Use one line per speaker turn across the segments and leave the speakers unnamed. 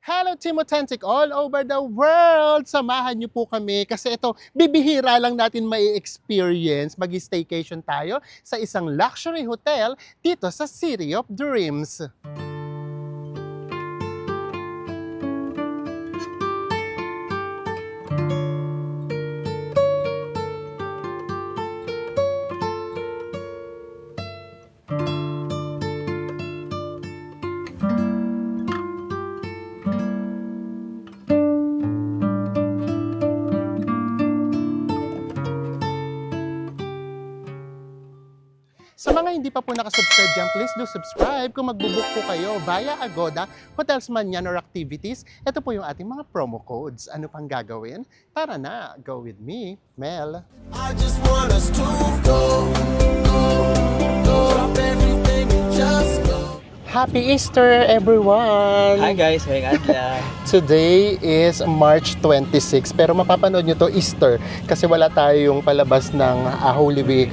Hello Team Authentic all over the world! Samahan niyo po kami kasi ito, bibihira lang natin mai-experience. Mag-staycation tayo sa isang luxury hotel dito sa City of Dreams. Sa mga hindi pa po nakasubscribe dyan, please do subscribe. Kung magbubook po kayo via Agoda, hotels man yan or activities, ito po yung ating mga promo codes. Ano pang gagawin? Tara na, go with me, Mel.
I just want us to go, drop everything and just go.
Happy Easter, everyone!
Hi guys, may adla.
Today is March 26, pero mapapanood nyo to Easter kasi wala tayong palabas ng Holy Week.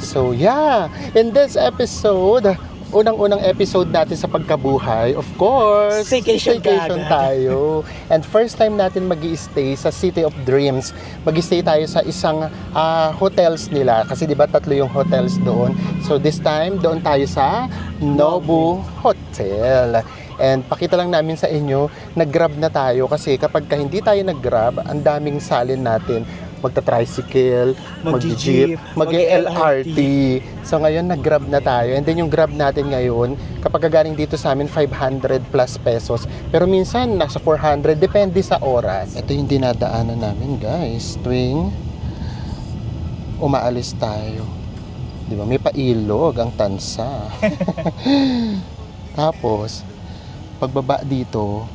So yeah, in this episode, unang-unang episode natin sa pagkabuhay, of course,
Staycation
tayo. And first time natin mag-i-stay sa City of Dreams. Mag-i-stay tayo sa isang hotels nila kasi di ba tatlo yung hotels doon. So this time, doon tayo sa Nobu Hotel. And pakita lang namin sa inyo, nag-grab na tayo kasi kapag hindi tayo nag-grab, ang daming salin natin. Magta-tricycle, mag-jeep, mag-LRT. So ngayon nag-grab na tayo. And then yung grab natin ngayon, kapag galing dito sa amin, 500 plus pesos. Pero minsan, nasa 400, depende sa oras. Ito yung dinadaanan namin, guys. Tuwing umaalis tayo. Di ba? May pailog ang tansa. Tapos, pagbaba dito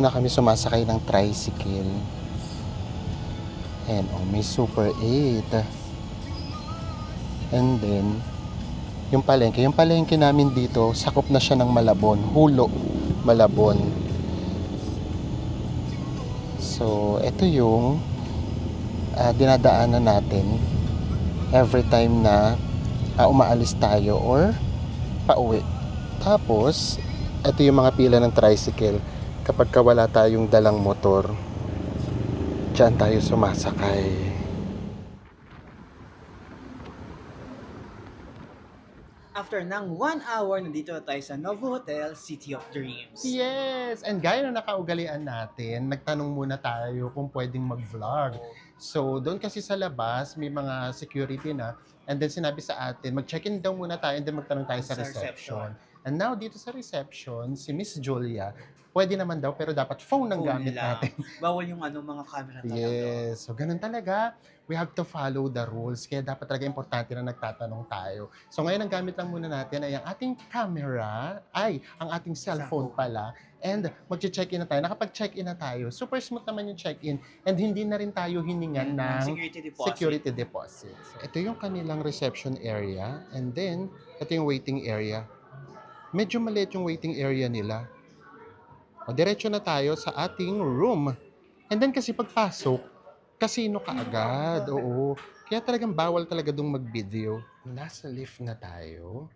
na kami sumasakay ng tricycle. And may Super 8. And then, yung palengke namin dito, sakop na siya ng Malabon. Hulo, Malabon. So, ito yung dinadaanan natin every time na umaalis tayo or pauwi. Tapos, ito yung mga pila ng tricycle. Kapag wala tayong dalang motor, diyan tayo sumasakay.
After ng 1 hour, nandito na tayo sa Novo Hotel, City of Dreams.
Yes! And gaya na nakaugalian natin, nagtanong muna tayo kung pwedeng mag-vlog. So, doon kasi sa labas, may mga security na. And then sinabi sa atin, mag-check-in daw muna tayo and then magtanong tayo sa reception. And now, dito sa reception, si Miss Julia, pwede naman daw, pero dapat phone ang gamit natin.
Bawal yung mga camera talaga.
Yes. So, ganun talaga. We have to follow the rules. Kaya dapat talaga importante na nagtatanong tayo. So, ngayon ang gamit lang muna natin ay ang ating camera, ang ating cellphone pala. And mag-check-in na tayo. Nakapag-check-in na tayo. Super smooth naman yung check-in. And hindi na rin tayo hiningan ng security deposit. So, ito yung kanilang reception area. And then, ito yung waiting area. Medyo maliit yung waiting area nila. O, diretso na tayo sa ating room. And then kasi pagpasok, casino ka agad. Oo. Kaya talagang bawal talaga dong mag-video. Nasa lift na tayo.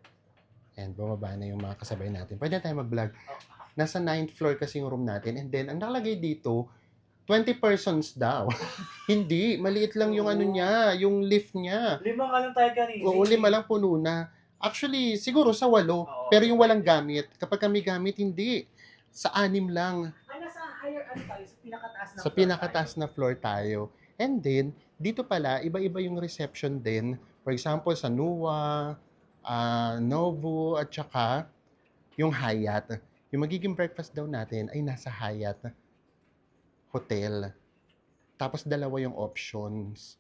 And bumaba na yung mga kasabay natin. Pwede na tayo mag-vlog. Nasa 9th floor kasi yung room natin. And then, ang nakalagay dito, 20 persons daw. Hindi. Maliit lang yung niya, yung lift niya.
5 nga lang tayo kanina.
Oo, 5 lang puno na. Actually, siguro sa 8. Pero yung walang gamit. Kapag kami gamit, hindi. Sa 6 lang.
Ay, nasa higher tayo, sa pinakataas na
Sa pinakataas na floor tayo. And then, dito pala, iba-iba yung reception din. For example, sa Nuwa, Novo, at saka yung Hyatt. Yung magiging breakfast daw natin ay nasa Hyatt Hotel. Tapos 2 yung options.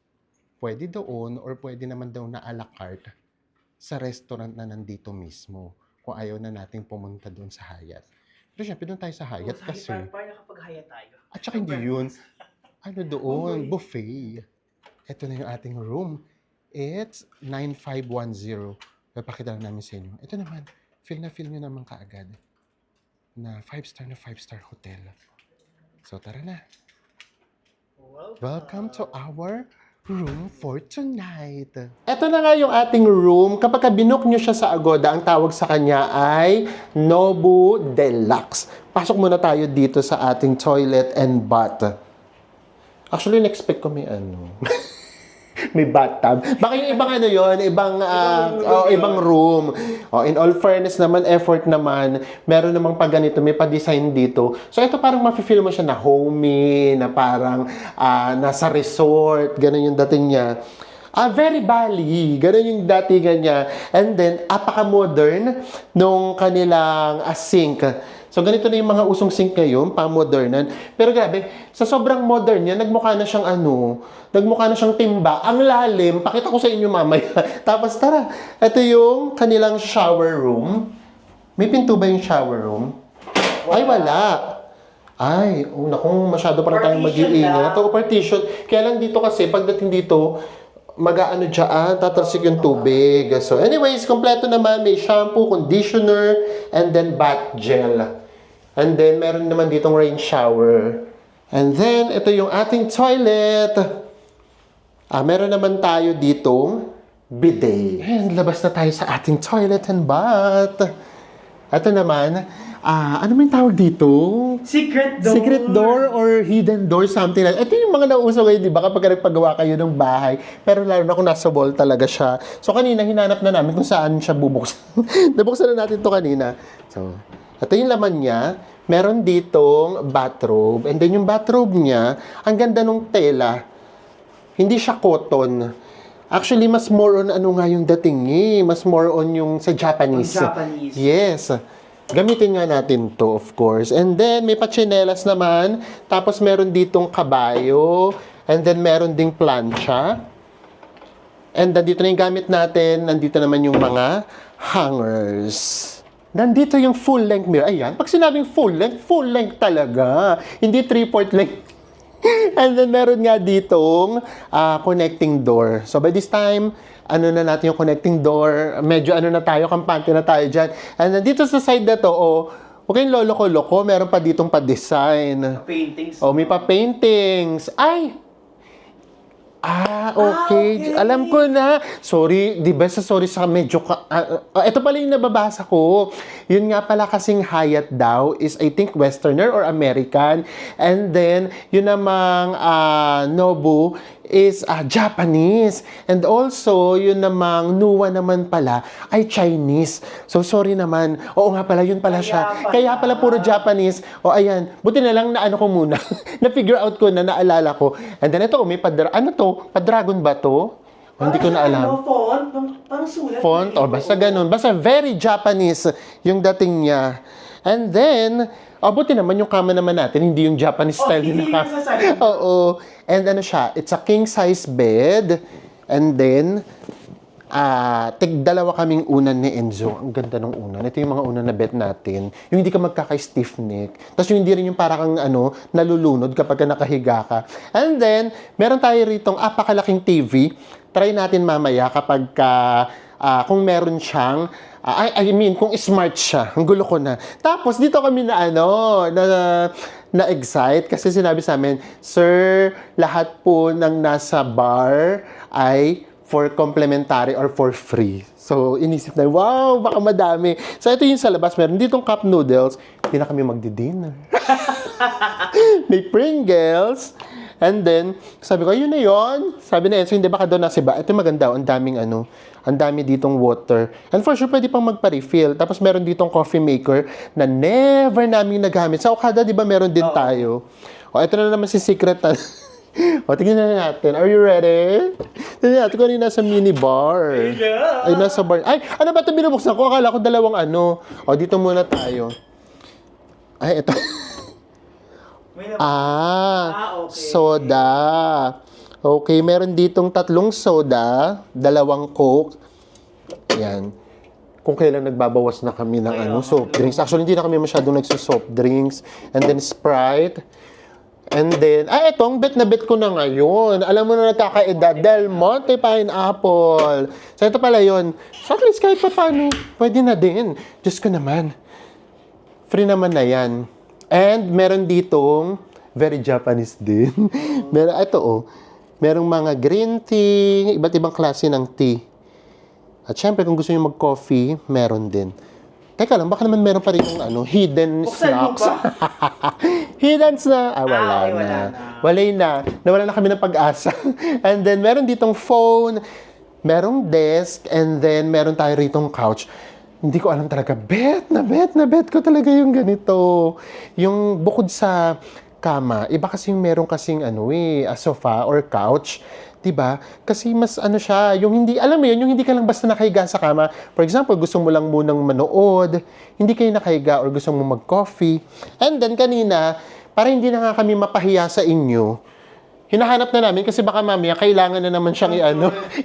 Pwede doon or pwede naman daw na a la carte sa restaurant na nandito mismo. Kung ayaw na nating pumunta doon sa Hyatt. Pero syempre doon tayo sa Hyatt kasi.
Para nakapag-Hyatt tayo.
At saka hindi yun. Doon? Buffet. Ito na yung ating room. It's 9510. Papakita lang namin sa inyo. Ito naman, feel nyo naman kaagad na 5-star na 5-star hotel. So tara na. Welcome to our room for tonight. Ito na nga yung ating room. Kapag binook nyo siya sa Agoda, ang tawag sa kanya ay Nobu Deluxe. Pasok muna tayo dito sa ating toilet and bath. Actually, in-expect ko may may bathtub. Baka yung ibang ibang room. In all fairness naman, effort naman, meron namang pag ganito, may pa-design dito. So ito parang mafe-feel mo siya na homey, na parang nasa resort, ganun yung dating niya. Very Bali, ganun yung datingan niya. And then, apaka-modern nung kanilang sink. So, ganito na yung mga usong sink ngayon, pa-modernan. Pero grabe, sa sobrang modern niya, nagmukha na siyang nagmukha na siyang timba. Ang lalim, pakita ko sa inyo mamaya. Tapos tara, ito yung kanilang shower room. May pinto ba yung shower room? Ay, wala. Ay, naku, masyado pa na tayong mag-iingat. Ito, partition. Kaya lang dito kasi, pagdating dito, mag-aano dyan, tatalsik yung tubig. So, anyways, kompleto naman. May shampoo, conditioner, and then bath gel. And then, meron naman ditong rain shower. And then, ito yung ating toilet. Meron naman tayo ditong bidet. And labas na tayo sa ating toilet and bath. Ito naman, ano may tawag dito?
Secret door.
Secret door or hidden door, something like. Ito yung mga nauso ngayon, di ba? Kapag nagpagawa kayo ng bahay. Pero lalo na kung nasa wall talaga siya. So kanina, hinanap na namin kung saan siya bubuksan. Nabuksan na natin to kanina. So, ito yung laman niya. Meron ditong bathrobe. And then yung bathrobe niya, ang ganda nung tela. Hindi siya cotton. Actually, mas more on nga yung dating Mas more on yung sa Japanese.
Japanese.
Yes. Gamitin nga natin to, of course. And then, may pachinelas naman. Tapos, meron ditong kabayo. And then, meron ding plancha. And nandito na yung gamit natin. Nandito naman yung mga hangers. Nandito yung full-length mirror. Ayan, pag sinabing full-length talaga. Hindi 3/4 length. And then, meron nga ditong connecting door. So, by this time, na natin yung connecting door. Medyo na tayo, kampante na tayo dyan. And then, dito sa side na to, huwag kayong loloko-loko, meron pa ditong pa-design.
Paintings.
May pa-paintings. Ay! Okay. Alam ko na. Sorry, di ba sorry sa medyo ito pala yung nababasa ko. Yun nga pala kasing Hyatt daw is I think Westerner or American. And then, yun namang Nobu is Japanese. And also, yun namang Nuwa naman pala ay Chinese. So, sorry naman. Oo nga pala, yun pala siya. Kaya pala puro Japanese. Ayan. Buti na lang na ko muna. Na-figure out ko na, naalala ko. And then ito, may pa-dragon ba to? Hindi ko na alam.
Font? Parang sulat.
Font? Basta ganun. Basta very Japanese yung dating niya. And then, buti naman yung kama naman natin, hindi yung Japanese style
hindi
na
yung sa side.
Oo. And siya, it's a king-size bed. And then, tig-dalawa kaming unan ni Enzo. Ang ganda ng unan. Ito yung mga unan na bed natin. Yung hindi ka magkaka-stiff neck. Tapos yung hindi rin yung parang nalulunod kapag nakahiga ka. And then, meron tayo ritong apakalaking TV. Try natin mamaya kapag kung meron siyang kung smart siya. Ang gulo ko na. Tapos, dito kami na-excite kasi sinabi sa amin, Sir, lahat po ng nasa bar ay for complimentary or for free. So, inisip na, wow, baka madami. So, ito yung sa labas. Meron ditong cup noodles. Hindi na kami magdi-dinner. May Pringles. And then, sabi ko, yun na yun. Sabi na Enzo, hindi baka doon nasiba. Ito maganda, ang daming ang dami ditong water. And for sure, pwede pang magpa-refill. Tapos meron ditong coffee maker na never namin nagamit. Sa Okada, di ba meron din tayo? Ito na naman si Secret. Tingnan na natin. Are you ready? Tingnan natin kung ano yung nasa minibar. Ay, nasa bar. Ay, ano ba ito binubuksan ko? Akala ko dalawang dito muna tayo. Ay, ito.
Okay.
Soda. Okay, meron ditong 3 soda, 2 Coke. Ayan. Kung kailan nagbabawas na kami ng soft drinks. Actually, hindi na kami masyadong nagsusoft drinks. And then Sprite. And then, etong bet na bet ko na ngayon. Alam mo na nagkakaedad. Del Monte Pineapple. So, ito pala yun. So, at least kahit pa paano, pwede na din. Diyos ko naman. Free naman na yan. And meron ditong very Japanese din. Meron, ito Merong mga green tea, iba't ibang klase ng tea. At syempre, kung gusto nyo mag-coffee, meron din. Teka lang, baka naman meron pa rin yung hidden
Buksan mo
snacks.
ba?
Hidden snacks. Wala
okay, wala
na.
na.
Walay na. Nawala na kami ng pag-asa. And then, meron ditong phone, merong desk, and then meron tayo ritong couch. Hindi ko alam talaga, bet ko talaga yung ganito. Yung bukod sa kama, iba kasi yung meron kasing a sofa or couch. Diba? Kasi mas siya, yung hindi, alam mo yun, yung hindi ka lang basta nakahiga sa kama. For example, gusto mo lang munang manood, hindi kayo nakahiga or gusto mo mag-coffee. And then kanina, para hindi na nga kami mapahiya sa inyo, hinahanap na namin kasi baka mamaya kailangan na naman siyang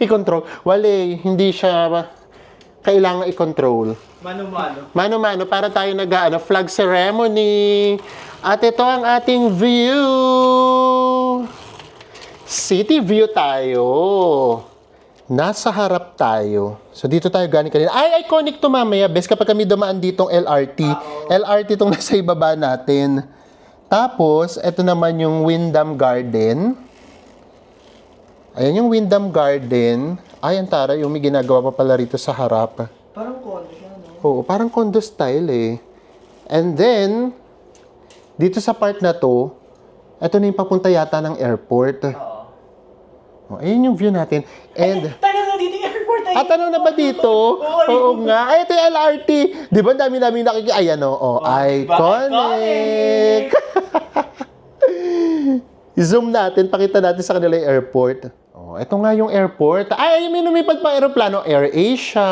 i-control. Wale, hindi siya kailangan i-control.
Mano-mano.
Mano-mano, para tayo flag ceremony. At ito ang ating view. City view tayo. Nasa harap tayo. So, dito tayo galing kanina. Ay, iconic to mamaya, bes, kapag kami dumaan ditong LRT. LRT itong nasa ibaba natin. Tapos, ito naman yung Wyndham Garden. Ayan yung Wyndham Garden. Ay, ang tara, yung may ginagawa pa pala rito sa harap.
Parang condo siya, no?
Oo, parang condo style eh. And then, dito sa part na to, ito na yung papunta yata ng airport.
Oo.
Oh, ayun yung view natin. And,
Tanong na dito yung airport ay.
ano na ba dito? Oo nga. Ay, ito yung LRT. Di ba dami-dami nakikita? Ayan o. Iconic. I-zoom natin, pakita natin sa kanila yung airport. Oh, ito nga yung airport. Ay, may lumipad pa aeroplano. AirAsia.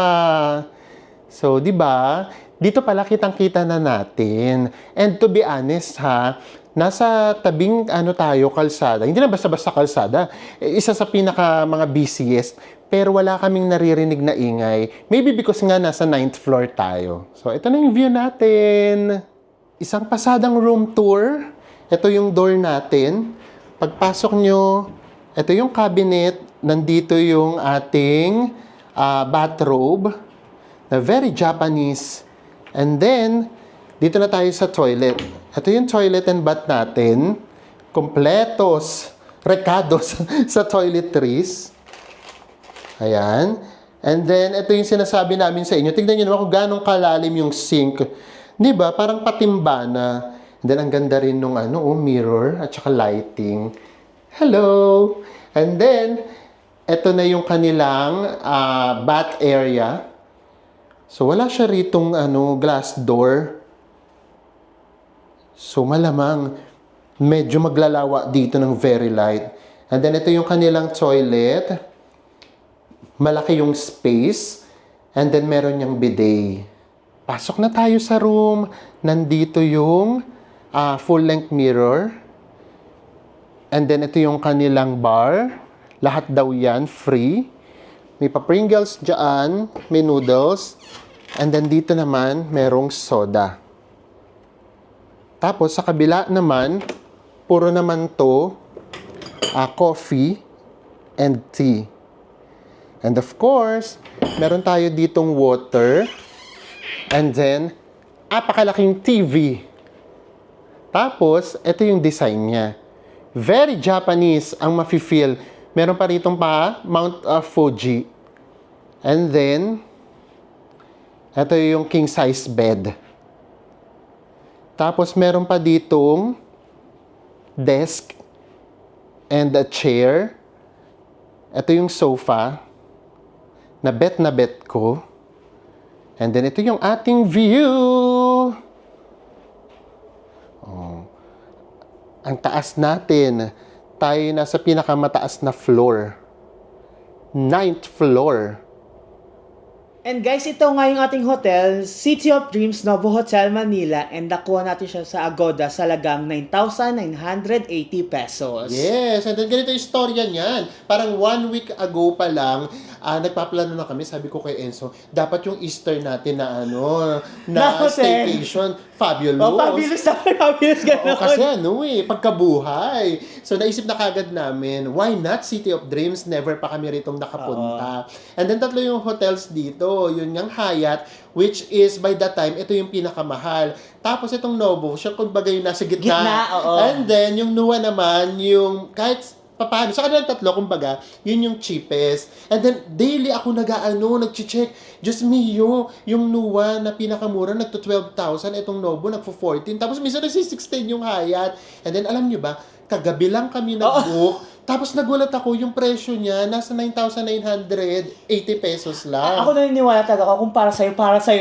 So, di ba? Dito pala kitang-kita na natin. And to be honest ha, nasa tabing tayo, kalsada. Hindi na basta-basta kalsada. Isa sa pinaka mga busiest. Pero wala kaming naririnig na ingay. Maybe because nga nasa 9th floor tayo. So, ito na yung view natin. Isang pasadang room tour. Ito yung door natin. Pagpasok nyo, ito yung cabinet. Nandito yung ating bathrobe. Na very Japanese. And then, dito na tayo sa toilet. Ito yung toilet and bath natin. Kompletos, recados sa toiletries. Ayan. And then, ito yung sinasabi namin sa inyo. Tignan nyo naman kung gano'ng kalalim yung sink. Di ba? Parang patimba na. And then, ang ganda rin nung mirror at saka lighting. Hello! And then, ito na yung kanilang bath area. So, wala siya ritong glass door. So, malamang medyo maglalawa dito ng very light. And then, ito yung kanilang toilet. Malaki yung space. And then, meron yung bidet. Pasok na tayo sa room. Nandito yung full-length mirror. And then, ito yung kanilang bar. Lahat daw yan, free. May pa-Pringles dyan. May noodles. And then, dito naman, merong soda. Tapos, sa kabila naman, puro naman to coffee and tea. And of course, meron tayo ditong water. And then, apakalaking TV. Tapos, ito yung design niya. Very Japanese ang mafe-feel. Meron pa ritong Mount Fuji. And then, ito yung king size bed. Tapos, meron pa ditong desk and a chair. Ito yung sofa na bet ko. And then, ito yung ating view. Oh. Ang taas natin. Tayo nasa pinakamataas na floor. 9th floor.
And guys, ito nga yung ating hotel, City of Dreams Novo Hotel Manila, and nakuha natin siya sa Agoda sa lagang 9,980 pesos.
Yes, and then ganito yung storya niyan. Parang 1 week ago pa lang, nagpaplano na kami, sabi ko kay Enzo, dapat yung Easter natin na
Na hotel.
staycation, fabulous.
Oh, fabulous gano'n.
Kasi pagkabuhay. So naisip na kagad namin, why not City of Dreams? Never pa kami ritong nakapunta. And then tatlo yung hotels dito. Yun yung Hyatt, which is by that time, ito yung pinakamahal. Tapos itong Novo, siya kumbaga yung nasa gitna.
Oo.
And then yung Nua naman, yung kahit paano. Sa kanilang tatlo, kumbaga, yun yung cheapest. And then, daily ako nag-check. Diyos mio, yung Nuwa na pinakamura, nagto 12,000. Itong Nobu, nagpo 14. Tapos minsan nagsi-16 yung Hyatt. And then, alam nyo ba, kagabi lang kami nag-book. Tapos nagulat ako, yung presyo niya, nasa 9,980 pesos lang.
Ako naniniwala talaga kung para sa'yo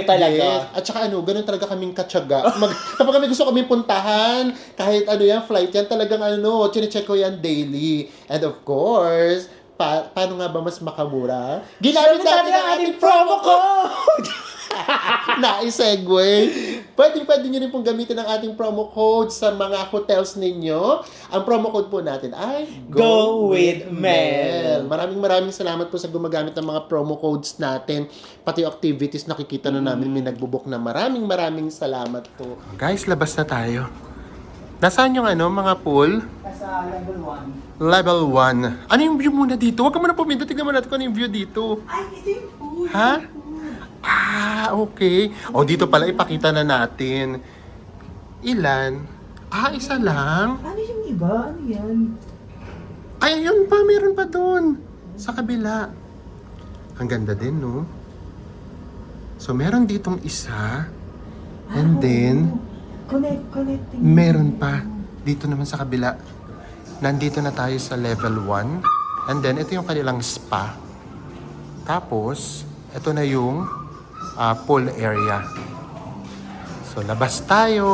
talaga.
Yes. At saka ganun talaga kaming katsaga. Kapag kami gusto kaming puntahan, kahit flight yan, talagang chinecheck ko yan daily. And of course, paano nga ba mas makamura? Ginamit natin ang ating promo code! Na-segue. Pwede nyo rin pong gamitin ang ating promo code sa mga hotels ninyo. Ang promo code po natin ay
Go with Mel.
Maraming salamat po sa gumagamit ng mga promo codes natin. Pati activities nakikita na namin may nagbubuk na. Maraming salamat po. Guys, labas na tayo. Nasaan yung mga pool?
Nasa level 1.
Level 1. Ano yung view muna dito? Huwag ka muna puminto. Tignan mo natin kung ano yung view dito.
Ay, ito yung pool.
Ha? Okay. Dito pala ipakita na natin. Ilan? Isa lang?
Ano yung iba? Ano yan?
Ay, ayun pa. Meron pa doon. Sa kabila. Ang ganda din, no? So, meron ditong isa. And then,
Connecting.
meron pa. Dito naman sa kabila. Nandito na tayo sa level 1. And then, ito yung kanilang spa. Tapos, ito na yung pool area. So, labas tayo.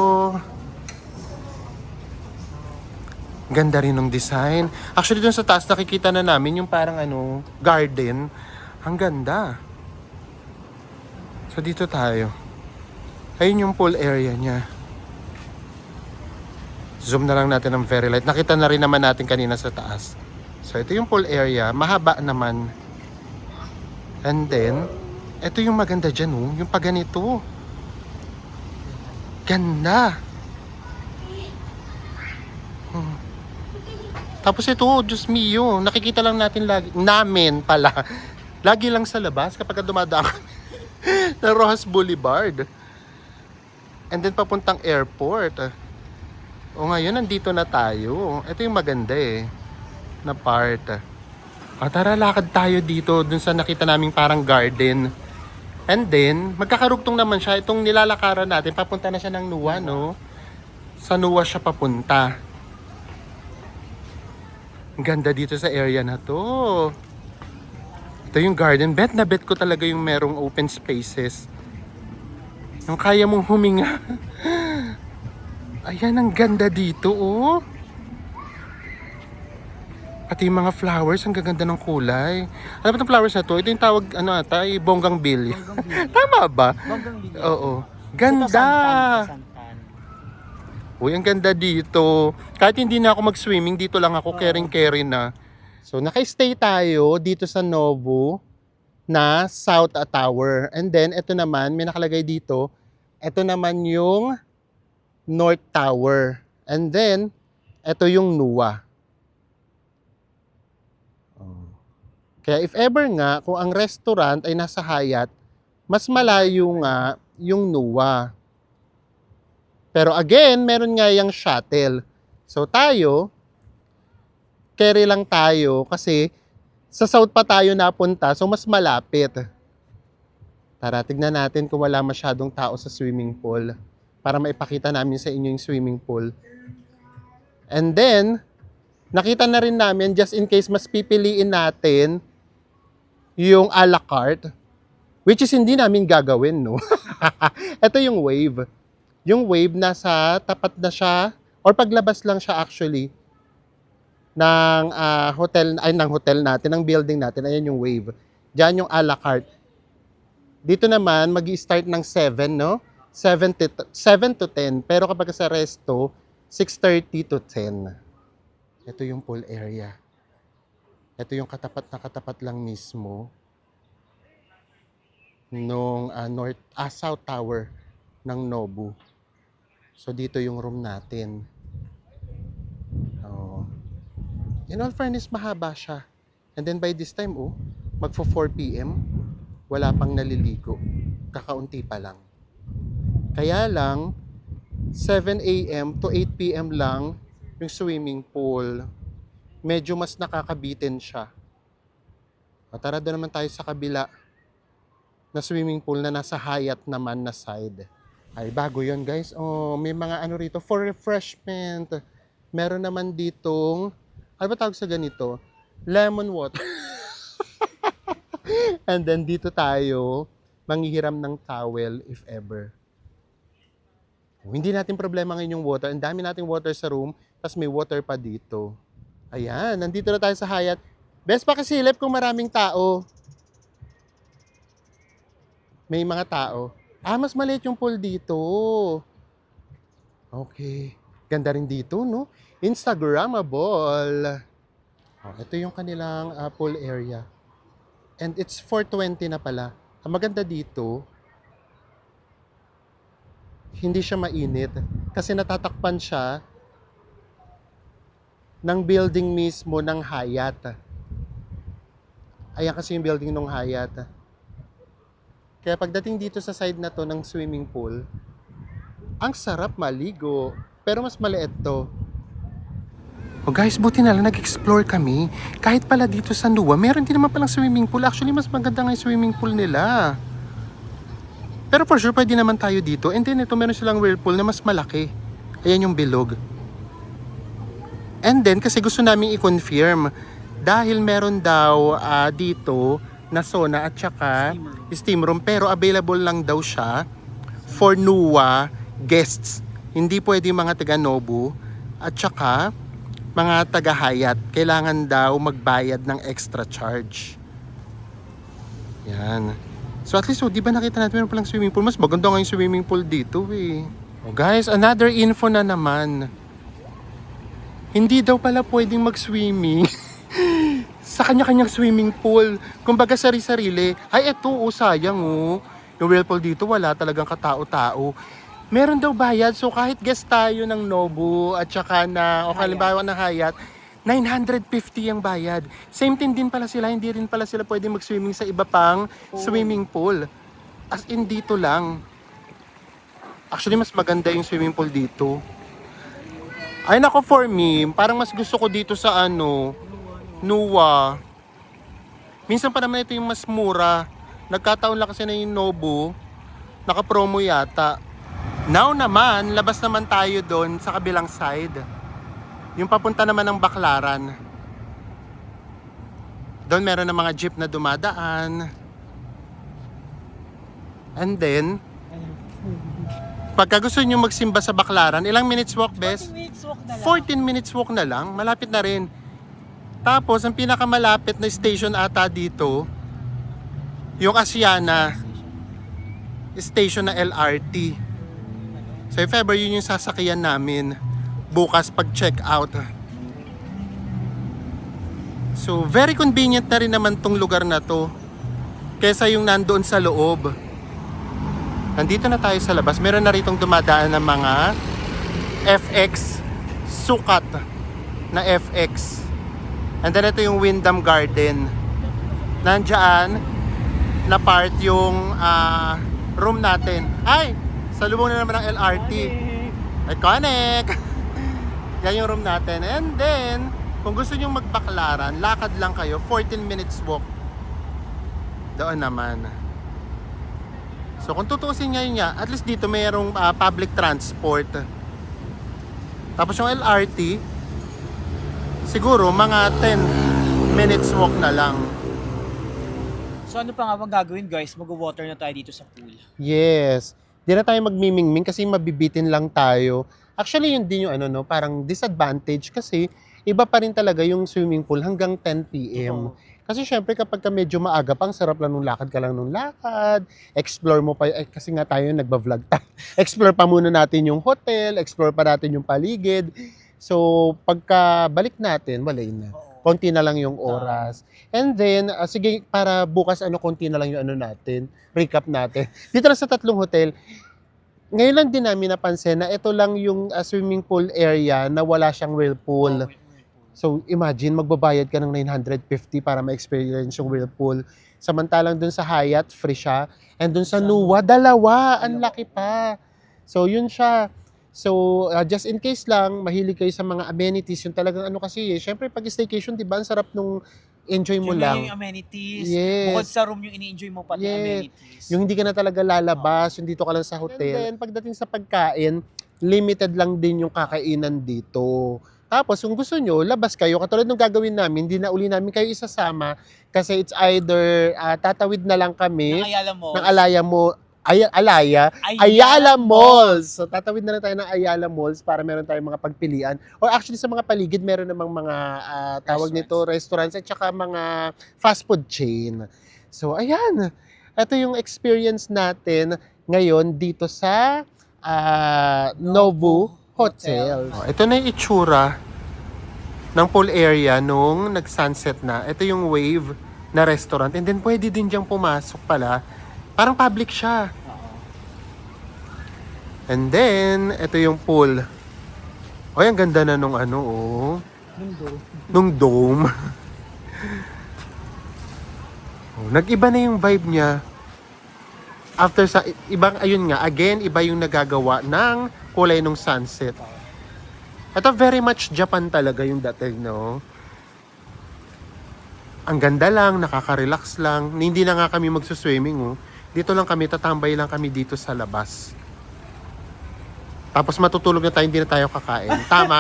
Ganda rin ng design. Actually, dun sa taas, nakikita na namin yung parang garden. Ang ganda. So, dito tayo. Ayun yung pool area niya. Zoom na lang natin ng very light. Nakita na rin naman natin kanina sa taas. So, ito yung pool area. Mahaba naman. And then, ito yung maganda dyan, yung paganito. Ganda. Tapos ito, Diyos mio, nakikita lang natin namin pala. Lagi lang sa labas kapag dumadaan na Rojas Boulevard. And then papuntang airport. Ngayon, nandito na tayo. Ito yung maganda na part. Tara, lakad tayo dito dun sa nakita naming parang garden. And then, magkakarugtong naman siya. Itong nilalakaran natin, papunta na siya ng Nuwa, no? Sa Nuwa siya papunta. Ang ganda dito sa area na to. Ito yung garden. Bet na bet ko talaga yung merong open spaces. Yung kaya mong huminga. Ayan, ang ganda dito, Pati yung mga flowers, ang gaganda ng kulay. Ano ba itong flowers na to? Ito yung tawag, bonggang billy. Tama ba?
Bonggang bilya.
Oo. Ganda! Uy, ang ganda dito. Kahit hindi na ako mag-swimming, dito lang ako, caring na. So, naka-stay tayo dito sa Nobu na South Tower. And then, ito naman, may nakalagay dito. Ito naman yung North Tower. And then, ito yung Nuwa. Kaya if ever nga, kung ang restaurant ay nasa Hyatt, mas malayo nga yung Nuwa. Pero again, meron nga yung shuttle. So tayo, carry lang tayo kasi sa south pa tayo napunta, so mas malapit. Tara, tignan natin kung wala masyadong tao sa swimming pool para maipakita namin sa inyo yung swimming pool. And then, nakita na rin namin, just in case mas pipiliin natin yung a la carte, which is hindi namin gagawin, no? Ito yung wave. Yung wave nasa tapat na siya, or paglabas lang siya actually, ng hotel natin, ng building natin. Ayan yung wave. Diyan yung a la carte. Dito naman, mag-i-start ng 7, no? 7 to 10. Pero kapag sa resto, 6:30 to 10. Ito yung pool area. Ito yung katapat lang mismo nung South Tower ng Nobu. So dito yung room natin. In all fairness, mahaba siya. And then by this time, magfo 4 p.m. Wala pang naliligo. Kakaunti pa lang. Kaya lang, 7 a.m. to 8 p.m. lang yung swimming pool. medyo mas nakakabitin siya. Tara doon naman tayo sa kabila na swimming pool na nasa Hyatt naman na side. Ay, bago yon guys. Oh, may mga ano rito for refreshment. Meron naman ditong, ano ba tawag sa ganito? Lemon water. And then dito tayo, manghihiram ng towel if ever. Hindi natin problema ngayon yung water. Ang dami nating water sa room, tapos may water pa dito. Ayan, nandito na tayo sa Hyatt. Best pakisilip kung maraming tao. May mga tao. Mas maliit yung pool dito. Okay. Ganda rin dito, no? Instagrammable. Ito yung kanilang pool area. And it's 420 na pala. Ang maganda dito, hindi siya mainit. Kasi natatakpan siya ng building mismo ng Hyatt. Ayan kasi yung building ng Hyatt. Kaya pagdating dito sa side na to ng swimming pool, ang sarap maligo. Pero mas maliit to. Oh guys, buti na lang nag-explore kami. Kahit pala dito sa Nua, meron din naman palang swimming pool. Actually, mas maganda nga yung swimming pool nila. Pero for sure, pwede naman tayo dito. And then ito, meron silang whirlpool na mas malaki. Ayan yung bilog. And then, kasi gusto namin i-confirm, dahil meron daw dito na sauna at saka steam room, pero available lang daw siya for Nua guests. Hindi pwede mga taga Nobu at saka mga taga Hyatt. Kailangan daw magbayad ng extra charge. Yan. So at least, di ba nakita natin meron palang swimming pool? Mas maganda nga yung swimming pool dito eh. Oh guys, another info na naman. Hindi daw pala pwedeng mag-swimming sa kanya-kanyang swimming pool. Kumbaga sari-sarili. Ay, eto, sayang oh. Yung whirlpool dito, wala talagang katao-tao. Meron daw bayad. So kahit guest tayo ng Nobu at saka na, o kalimbawa ng Hyatt, 950 ang bayad. Same thing din pala sila. Hindi rin pala sila pwedeng mag-swimming sa iba pang swimming pool. As in dito lang. Actually, mas maganda yung swimming pool dito. Ay nako, for me, parang mas gusto ko dito sa Nua. Minsan pa naman ito yung mas mura. Nagkataon lang kasi na yung Nobu, naka-promo yata. Now naman, labas naman tayo doon sa kabilang side. Yung papunta naman ng Baclaran. Doon meron ng mga jeep na dumadaan. And then, pagka gusto nyo magsimba sa Baclaran, ilang minutes walk, Bes? 14 minutes walk na lang. Malapit na rin. Tapos, ang pinakamalapit na station ata dito, yung Asiana station na LRT. So, if ever yun yung sasakyan namin, bukas pag check out. So, very convenient na rin naman tong lugar na to. Kesa yung nandoon sa loob. Nandito na tayo sa labas. Meron na ritong dumadaan ng mga FX, sukat na FX. And then ito yung Wyndham Garden. Nandiyan na part yung room natin. Ay! Salubong na naman ng LRT. Iconic! Yan yung room natin. And then, kung gusto nyo mag-Baclaran, lakad lang kayo. 14 minutes walk. Doon naman. So kung tutuusin ngayon niya, at least dito mayroong public transport. Tapos yung LRT, siguro mga 10 minutes walk na lang.
So ano pa nga bang gagawin guys? Mag-water na tayo dito sa pool.
Yes. Di na tayo magmimingming kasi mabibitin lang tayo. Actually, yun din yung parang disadvantage kasi iba pa rin talaga yung swimming pool hanggang 10 p.m. Kasi syempre kapag ka medyo maaga pang sarap lang nung lakad ka lang nung lakad, explore mo pa, kasi nga tayo nagba-vlog tayo. Explore pa muna natin yung hotel, explore pa natin yung paligid. So pagka balik natin, wala na. Konti na lang yung oras. And then, sige, para bukas konti na lang yung natin, recap natin. Dito na sa 3 hotel, ngayon lang din namin napansin na ito lang yung swimming pool area na wala siyang whirlpool. So imagine, magbabayad ka ng 950 para ma-experience yung whirlpool. Samantalang dun sa Hyatt, free siya. And dun sa Nua, 2. Ang laki pa. So yun siya. So, just in case lang, mahilig kayo sa mga amenities, yung talagang ano kasi syempre pag staycation, di ba, ang sarap nung enjoy mo
Yun nga
lang.
yung amenities.
Yes.
Bukod sa room yung ini-enjoy mo pati
Yes.
amenities.
Yung hindi ka na talaga lalabas, yung dito ka lang sa hotel. And then, pagdating sa pagkain, limited lang din yung kakainan dito. Tapos, kung gusto nyo, labas kayo. Katulad nung gagawin namin, hindi na uli namin kayo isasama kasi it's either tatawid na lang kami
Ng Ayala Malls.
ng Ayala Malls. So, tatawid na lang tayo ng Ayala Malls para meron tayong mga pagpilian. Or actually, sa mga paligid, meron namang mga tawag nito, restaurants at saka mga fast food chain. So, ayan. Ito yung experience natin ngayon dito sa Nobu Hotel. Ito na yung itsura ng pool area nung nag-sunset na. Ito yung Wave na restaurant. And then, pwede din diyang pumasok pala. Parang public siya. And then, ito yung pool. Ay, ang ganda na nung ano, oh. Nung dome. Oh, nag-iba na yung vibe niya. After sa ibang, ayun nga, again, iba yung nagagawa ng kulay ng sunset. Ito very much Japan talaga yung dating, no? Ang ganda lang, nakaka-relax lang. Hindi na nga kami magsuswimming, oh. Dito lang kami, tatambay lang kami dito sa labas. Tapos matutulog na tayo, hindi na tayo kakain. Tama!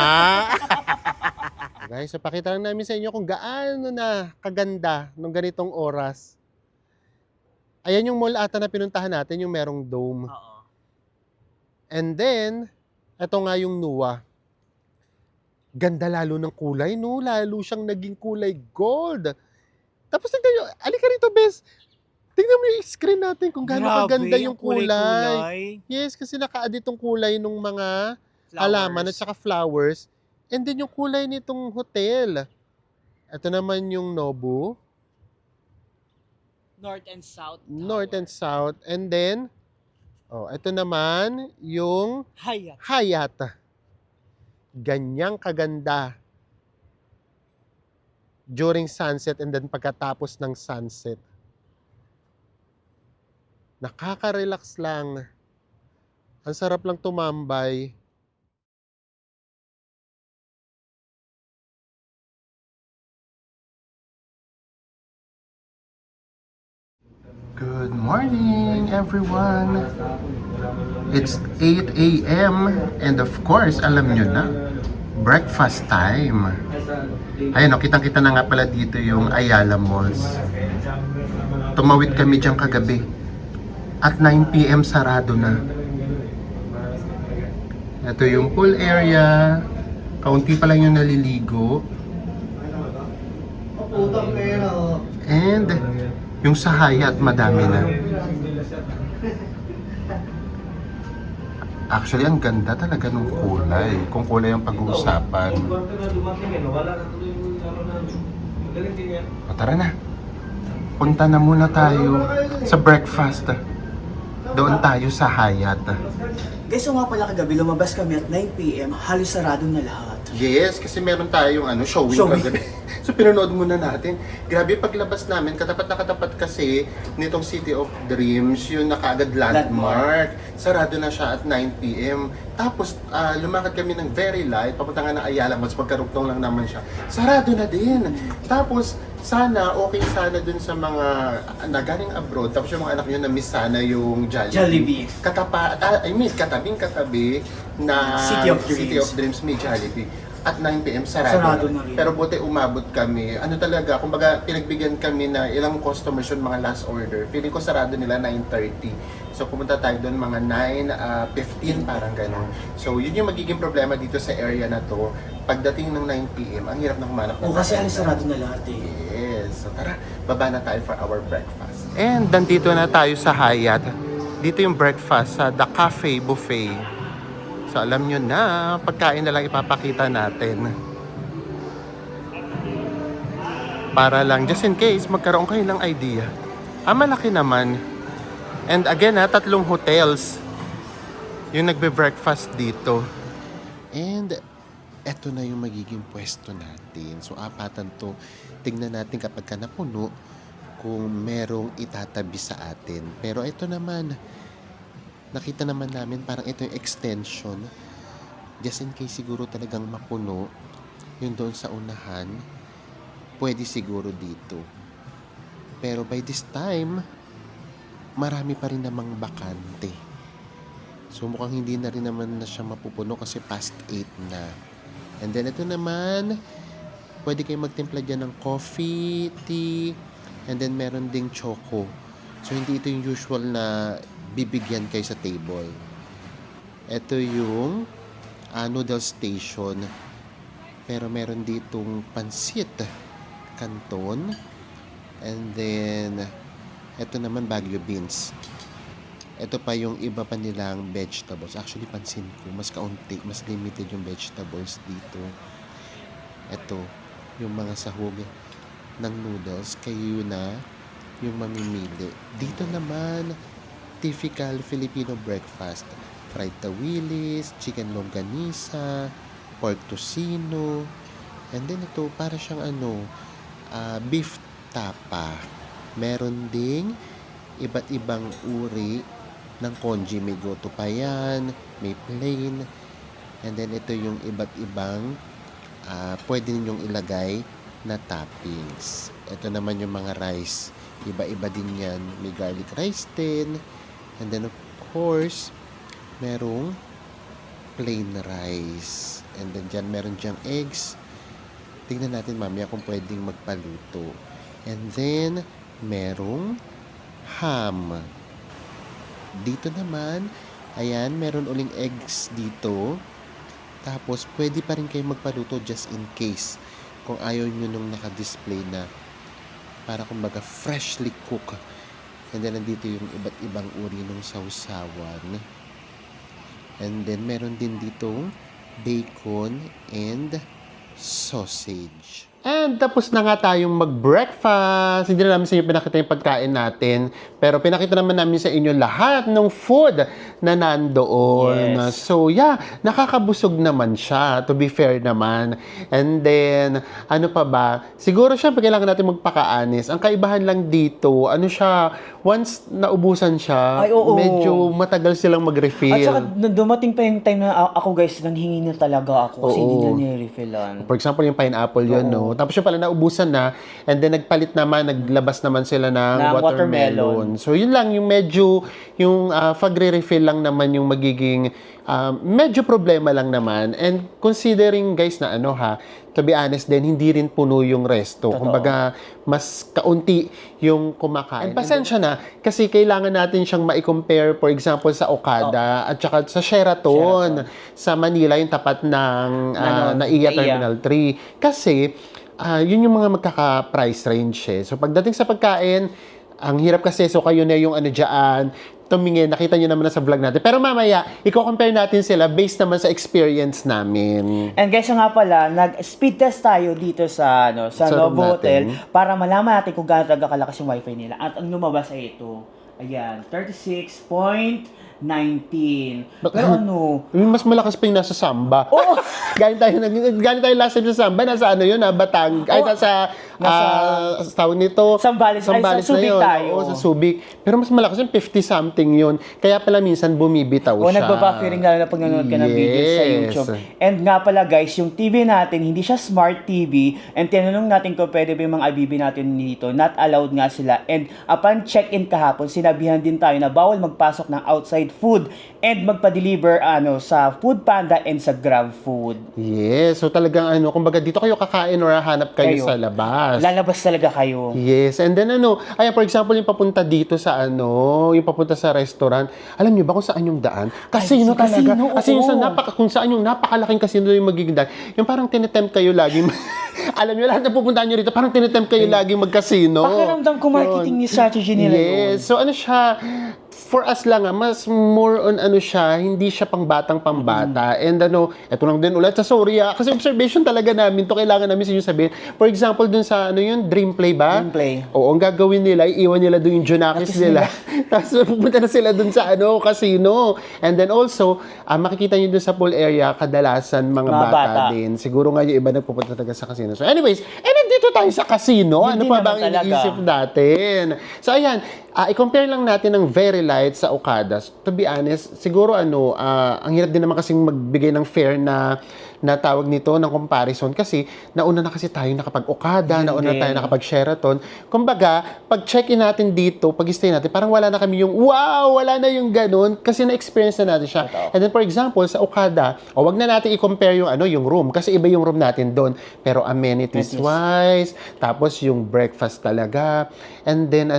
Guys, so pakita lang namin sa inyo kung gaano na kaganda nung ganitong oras. Ayan yung mall ata na pinuntahan natin, yung merong dome.
Oo.
And then, eto nga yung Nua. Ganda lalo ng kulay, no? Lalo siyang naging kulay gold. Tapos tignan nyo, alika rito, bes. Tingnan mo yung screen natin kung gaano kaganda yung kulay. Yes, kasi naka-add itong kulay ng mga halaman at saka flowers. And then yung kulay nitong hotel. Ito naman yung Nobu.
North and South.
North and South. And then, ito naman yung Hyatt. Ganyang kaganda during sunset and then pagkatapos ng sunset. Nakaka-relax lang. Ang sarap lang tumambay. Good morning, everyone. It's 8 a.m. and of course, alam nyo na, breakfast time. Ayun, kitang-kita na nga pala dito yung Ayala Malls. Tumawid kami dyan kagabi. At 9 p.m. sarado na. Ito yung pool area. Kaunti pa lang yung naliligo. And yung sa Hyatt, madami na. Actually, ang ganda talaga ng kulay. Kung kulay ang pag-uusapan. O, tara na. Punta na muna tayo sa breakfast. Doon tayo sa Hyatt.
Guys, so nga pala kagabi, lumabas kami at 9 p.m. Halos sarado na lahat.
Yes, kasi meron tayong showing kagabi. So pinanood muna natin. Grabe paglabas namin, katapat na katapat kasi nitong City of Dreams, yung nakaagad landmark. Sarado na siya at 9 p.m. Tapos lumakad kami ng very light, papunta nga ng Ayala Malls, pagkarugtong lang naman siya. Sarado na din. Tapos okay sana dun sa mga nagaling abroad, tapos yung mga anak nyo na-miss sana yung Jollibee. Katabing-katabi na City of Dreams may Jollibee. At 9 p.m. sarado na. Pero buti umabot kami. Ano talaga, kumbaga pinagbigyan kami na ilang customers yung mga last order. Feeling ko sarado nila 9:30. So pumunta tayo doon mga 9:15 parang gano'n. So yun yung magiging problema dito sa area na to. Pagdating ng 9 p.m., ang hirap na humanap na.
Kasi halos sarado na lahat eh.
Yes. So tara, baba na tayo for our breakfast. And nandito na tayo sa Hyatt. Dito yung breakfast sa The Cafe Buffet. So alam nyo na, pagkain na lang ipapakita natin. Para lang, just in case, magkaroon kayo ng idea. Malaki naman. And again 3 hotels yung nagbe-breakfast dito. And eto na yung magiging pwesto natin. So 4 to. Tingnan natin kapag ka napuno kung merong itatabi sa atin. Pero ito naman, nakita naman namin parang ito yung extension just in case siguro talagang mapuno yung doon sa unahan, pwede siguro dito. Pero by this time, marami pa rin namang bakante. So mukhang hindi na rin naman na siya mapupuno kasi past 8 na. And then ito naman, pwede kayo magtimpla dyan ng coffee, tea, and then meron ding choco. So hindi ito yung usual na bibigyan kayo sa table. Ito yung noodle station. Pero meron ditong pansit, canton, and then ito naman Baguio beans. Ito pa yung iba pa nilang vegetables. Actually, pansin ko, mas kaunti, mas limited yung vegetables dito. Ito, yung mga sahog ng noodles, kayo na yung mamimili. Dito naman, typical Filipino breakfast. Fried tawilis, chicken longganisa, pork tocino, and then ito, para siyang beef tapa. Meron ding iba't ibang uri ng congee. May goto pa yan, may plain, and then ito yung iba't ibang pwede ninyong ilagay na toppings. Ito naman yung mga rice. Iba-iba din yan. May garlic rice din. And then of course, merong plain rice. And then dyan, meron dyang eggs. Tingnan natin mamaya kung pwedeng magpaluto. And then, merong ham. Dito naman, ayan, meron uling eggs dito. Tapos, pwede pa rin kayo magpaluto just in case. Kung ayaw nyo nung naka-display na para kumbaga freshly cook. And then, nandito yung iba't ibang uri ng sausawan. And then, meron din ditong bacon and sausage. And tapos na nga tayong mag-breakfast. Hindi na namin sa inyo pinakita yung pagkain natin. Pero pinakita naman namin sa inyo lahat ng food na nandoon.
Yes.
So yeah, nakakabusog naman siya, to be fair naman. And then, ano pa ba? Siguro syempre kailangan natin magpakaanis. Ang kaibahan lang dito, once naubusan siya,
Ay, oo.
medyo matagal silang mag-refill.
At saka, dumating pa yung time na ako guys, nanghingi na talaga ako kasi
Oo.
hindi na nire-refillan.
For example, yung pineapple yun, no? Tapos yung pala naubusan na, and then nagpalit naman, naglabas naman sila ng
Ng
watermelon. So yun lang, yung medyo, yung pagre-refill lang naman yung magiging, medyo problema lang naman. And considering guys na to be honest din, hindi rin puno yung resto.
Totoo.
Kumbaga, mas kaunti yung kumakain. And pasensya na, kasi kailangan natin siyang ma-compare, for example, sa Okada, at saka sa Sheraton, sa Manila, yung tapat ng NAIA Terminal 3. Kasi, yun yung mga magkaka-price range eh. So, pagdating sa pagkain, ang hirap kasi, so kayo na yung dyan, tumingin, nakita nyo naman na sa vlog natin. Pero mamaya, i-compare natin sila based naman sa experience namin.
And guys, nga pala, nag-speed test tayo dito sa
Sa room
Novo Hotel
natin.
para malaman natin kung gaano talaga kalakas yung wifi nila. At ang lumabas ay ito. Ayan, 36.19. Pero
Mas malakas pa yung nasa Samba.
Oo.
galing tayo last time sa Samba, nasa tawag nito.
Sambales. Ay, sa Subic
yun.
tayo.
Oo, sa Subic. Pero mas malakas yung 50-something yun. Kaya pala minsan bumibitaw
O,
siya.
nagbabuffering lalo na pag nanonood ka ng videos sa
Yes.
YouTube. And nga pala guys, yung TV natin, hindi siya smart TV. And tinanong natin kung pwede ba yung mga IBB natin dito. Not allowed nga sila. And upon check-in kahapon, sinabihan din tayo na bawal magpasok ng outside food and magpa-deliver sa Food Panda and sa Grab Food.
Yes. So talagang kumbaga dito kayo kakain or hanap kayo sa labas.
Lalabas talaga kayo.
Yes, and then ayan, for example, yung papunta dito sa yung papunta sa restaurant, alam niyo ba kung saan yung daan? Casino
Ay,
talaga.
casino,
Kasi yung
oo.
kung saan yung napakalaking casino yung magiging daan. Yung parang tinetempt kayo lagi. Alam niyo, lahat na pupuntahan niyo rito, parang tinetempt kayo lagi mag-casino.
Pakiramdam ko marketing ni strategy nila yun.
Yes, so siya, for us lang mas more on siya, hindi siya pambata. And eto lang din ulit sa sorry kasi observation talaga namin to, kailangan namin sa inyo sabihin. For example, dun sa Dream Play ba?
Dream Play.
Oo, ang gagawin nila, iiwan nila dun yung Junakis nila. Tapos pupunta na sila dun sa casino. And then also, makikita nyo dun sa pool area, kadalasan mga bata din. Siguro nga yung iba nagpupunta talaga sa casino. So anyways, nandito tayo sa casino.
Hindi
Ano pa
naman
bang
talaga.
iniisip natin? So ayan, I-compare lang natin ng Very Light sa Okada. To be honest, siguro ang hirap din naman kasing magbigay ng fair na tawag nito ng comparison kasi nauna na kasi tayo nakapag Okada,
Yun
nauna
din.
tayo nakapag Sheraton. Kumbaga, pag check-in natin dito, pag stay natin, parang wala na kami yung wow, wala na yung ganun kasi na-experience na natin siya.
Totoo.
And then for example, sa Okada, wag na natin i-compare yung room kasi iba yung room natin doon. Pero amenities wise, tapos yung breakfast talaga. And then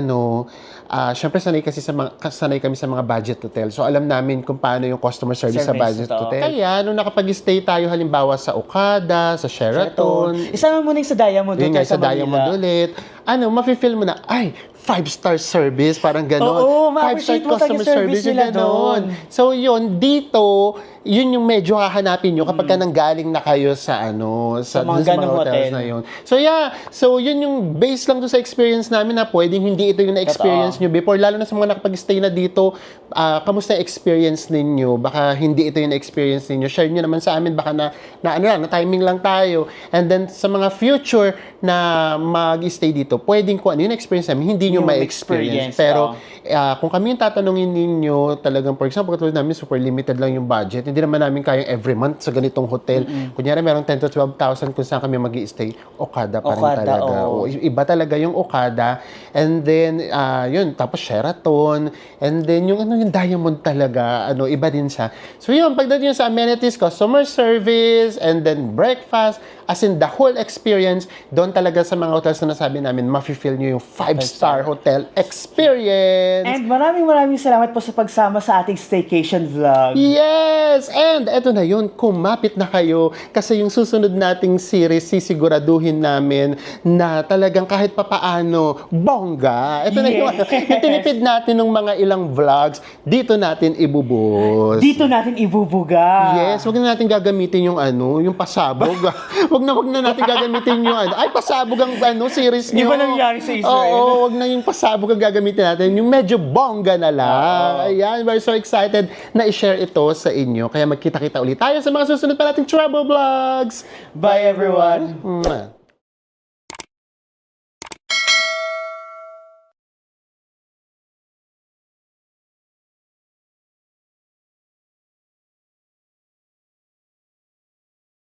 syempre sanay kami sa mga budget hotel. So alam namin kung paano yung customer service sa budget
totoo.
hotel. Kaya nung nakapag-stay tayo halimbawa sa Okada, sa Sheraton,
Isama mo na yung sa Diamond
yun
Hotel
nga, sa Diamond
Manila.
ulit, mafe-feel mo na, ay, 5-star service, parang gano'n.
Oo,
5-star
ma-appreciate mo talaga yung service
yung
nila
gano'n.
doon.
So, dito, yun yung medyo hahanapin nyo kapag ka nanggaling na kayo sa
Sa mga
dun sa
ganong
hotels
hotel.
na yun. So, yun yung base lang doon sa experience namin na pwedeng hindi ito yung na-experience nyo before, lalo na sa mga nakapag-stay na dito, kamusta yung experience ninyo? Baka hindi ito yung na-experience ninyo. Share nyo naman sa amin, baka na timing lang tayo. And then, sa mga future na mag-stay dito, pwedeng kung ano yung experience namin, hindi nyo
Yung
ma-experience.
experience,
Pero, kung kami yung tatanungin ninyo, talagang, for example, katulad namin, super limited lang yung budget. Hindi naman namin kayang every month sa ganitong hotel. Kunyari, merong 10 to 12,000 kung saan kami mag-i-stay. Okada pa rin
Okada,
talaga.
oo.
Iba talaga yung Okada. And then, tapos Sheraton. And then, yung Diamond talaga, iba din siya. So, yun, pagdating sa amenities, customer service, and then breakfast, as in the whole experience, doon talaga sa mga hotels na nasabi namin, mafe-feel nyo yung 5-star hotel experience.
And maraming salamat po sa pagsama sa ating staycation vlog.
Yes! And eto na yun, kumapit na kayo kasi yung susunod nating series, sisiguraduhin namin na talagang kahit papaano, bongga. Eto na yun, yung tinipid natin ng mga ilang vlogs, dito natin ibubus.
Dito natin ibubuga.
Yes, wag na natin gagamitin yung yung pasabog. wag na natin gagamitin yung ay pasabog ang series nyo.
Iba nangyari sa Israel.
Oo, wag na yung pasabog ang gagamitin natin. Yung medyo bongga na lang. Ayan, we're so excited na i-share ito sa inyo. Kaya magkita-kita ulit tayo sa mga susunod pa nating travel vlogs.
Bye everyone.
Mwah.